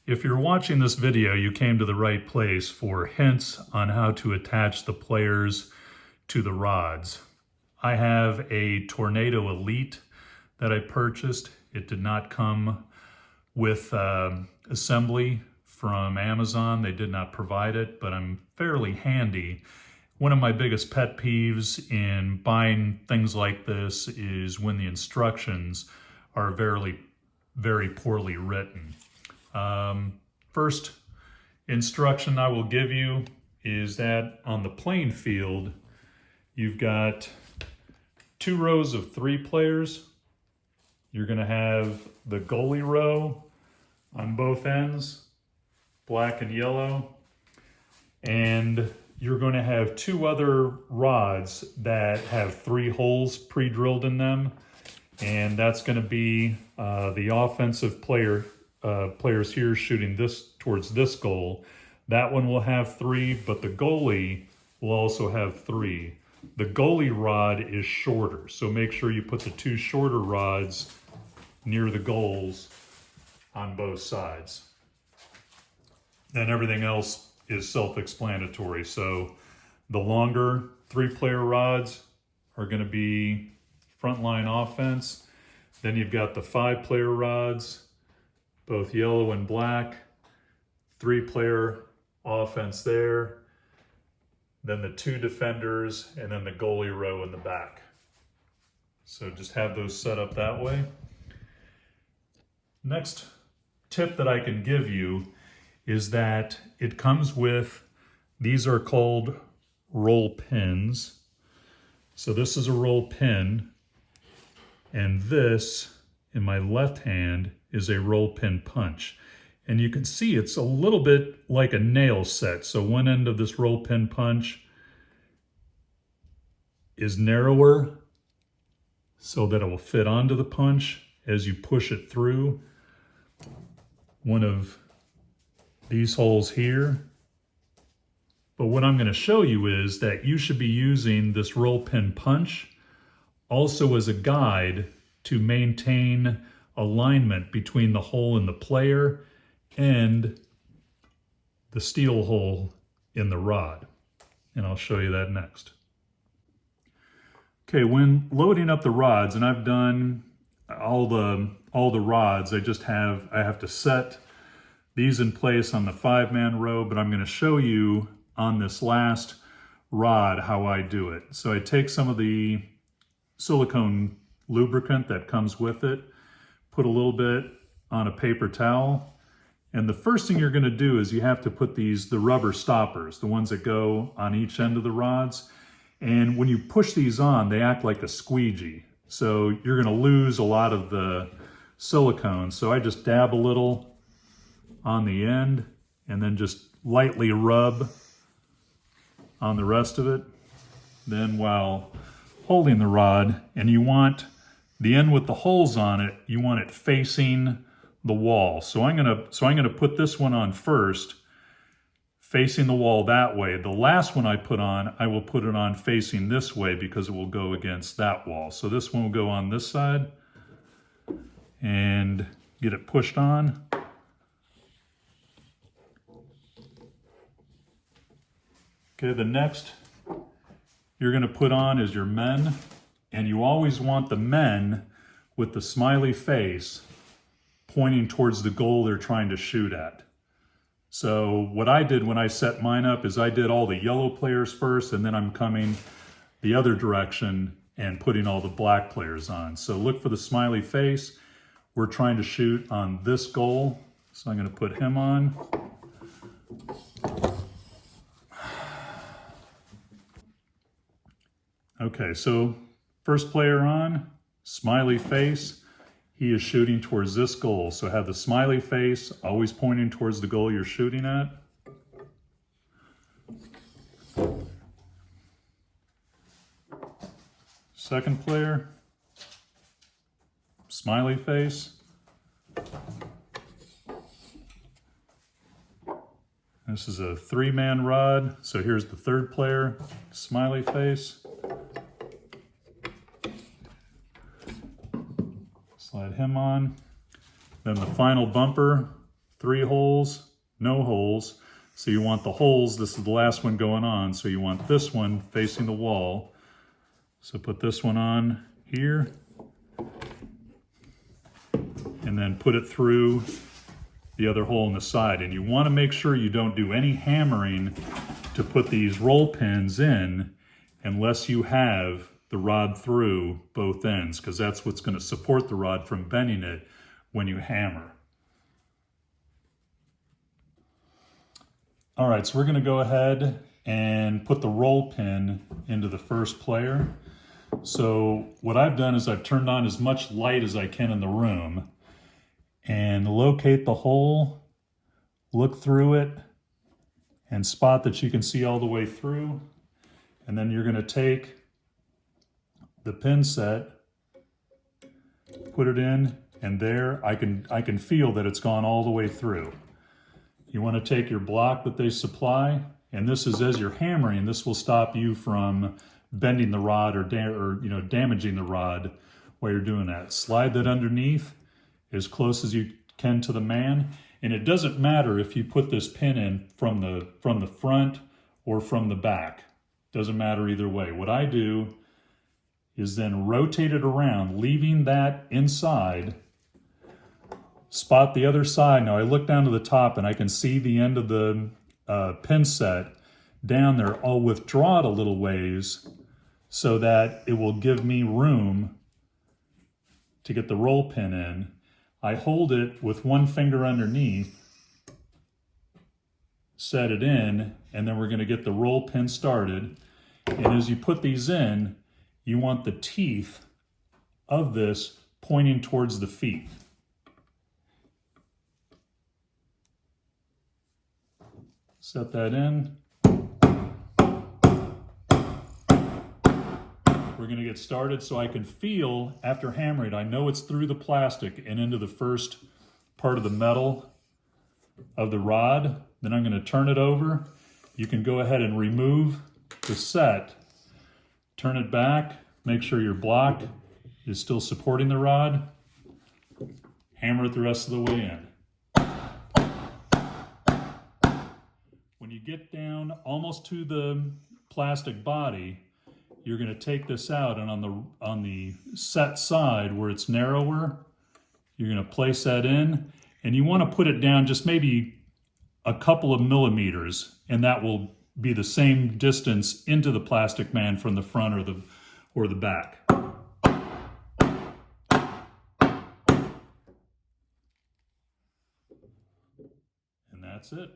If you're watching this video, you came to the right place for hints on how to attach the players to the rods. I have a Tornado Elite that I purchased. It did not come with assembly from Amazon. They did not provide it, but I'm fairly handy. One of my biggest pet peeves in buying things like this is when the instructions are very poorly written. First instruction I will give you is that on the playing field, you've got 2 rows of 3 players. You're going to have the goalie row on both ends, black and yellow, and you're going to have 2 other rods that have 3 holes pre-drilled in them, and that's going to be the offensive players here shooting this towards this goal. That one will have 3, but the goalie will also have 3. The goalie rod is shorter, so make sure you put the 2 shorter rods near the goals on both sides. Then everything else is self-explanatory. So the longer 3-player rods are going to be frontline offense. Then you've got the 5-player rods, both yellow and black, 3-player offense there. Then the 2 defenders, and then the goalie row in the back. So just have those set up that way. Next tip that I can give you is that it comes with, these are called roll pins. So this is a roll pin, and this in my left hand is a roll pin punch. And you can see it's a little bit like a nail set. So one end of this roll pin punch is narrower so that it will fit onto the punch as you push it through one of these holes here. But what I'm going to show you is that you should be using this roll pin punch also as a guide to maintain alignment between the hole in the player and the steel hole in the rod. And I'll show you that next. Okay, when loading up the rods, and I've done all the rods, I have to set these in place on the 5-man row, but I'm going to show you on this last rod how I do it. So I take some of the silicone lubricant that comes with it, put a little bit on a paper towel, and the first thing you're going to do is you have to put the rubber stoppers, the ones that go on each end of the rods, and when you push these on, they act like a squeegee. So you're going to lose a lot of the silicone. So I just dab a little on the end and then just lightly rub on the rest of it. Then while holding the rod, and you want the end with the holes on it, you want it facing the wall. So I'm gonna put this one on first, facing the wall that way. The last one I put on, I will put it on facing this way because it will go against that wall. So this one will go on this side and get it pushed on. Okay, the next you're gonna put on is your men, and you always want the men with the smiley face pointing towards the goal they're trying to shoot at. So what I did when I set mine up is I did all the yellow players first, and then I'm coming the other direction and putting all the black players on. So look for the smiley face. We're trying to shoot on this goal. So I'm going to put him on. Okay, so first player on, smiley face. He is shooting towards this goal. So have the smiley face always pointing towards the goal you're shooting at. Second player, smiley face. This is a 3-man rod. So here's the third player, smiley face. Slide him on. Then the final bumper, 3 holes, no holes. So you want the holes, this is the last one going on, so you want this one facing the wall. So put this one on here, and then put it through the other hole in the side. And you want to make sure you don't do any hammering to put these roll pins in unless you have the rod through both ends, because that's what's going to support the rod from bending it when you hammer. All right, so we're going to go ahead and put the roll pin into the first player. So what I've done is I've turned on as much light as I can in the room and locate the hole, look through it, and spot that you can see all the way through. And then you're going to take the pin set, put it in, and there I can feel that it's gone all the way through. You want to take your block that they supply, and this is as you're hammering, this will stop you from bending the rod or damaging the rod while you're doing that. Slide that underneath as close as you can to the man, and it doesn't matter if you put this pin in from the front or from the back. Doesn't matter either way. What I do is then rotate it around, leaving that inside. Spot the other side. Now I look down to the top and I can see the end of the pin set down there. I'll withdraw it a little ways so that it will give me room to get the roll pin in. I hold it with one finger underneath, set it in, and then we're going to get the roll pin started. And as you put these in, you want the teeth of this pointing towards the feet. Set that in. We're going to get started so I can feel, after hammering, I know it's through the plastic and into the first part of the metal of the rod. Then I'm going to turn it over. You can go ahead and remove the set, turn it back, make sure your block is still supporting the rod, hammer it the rest of the way in. When you get down almost to the plastic body, you're going to take this out, and on the set side where it's narrower, you're going to place that in, and you want to put it down just maybe a couple of millimeters, and that will be the same distance into the plastic man from the front or the back. And that's it.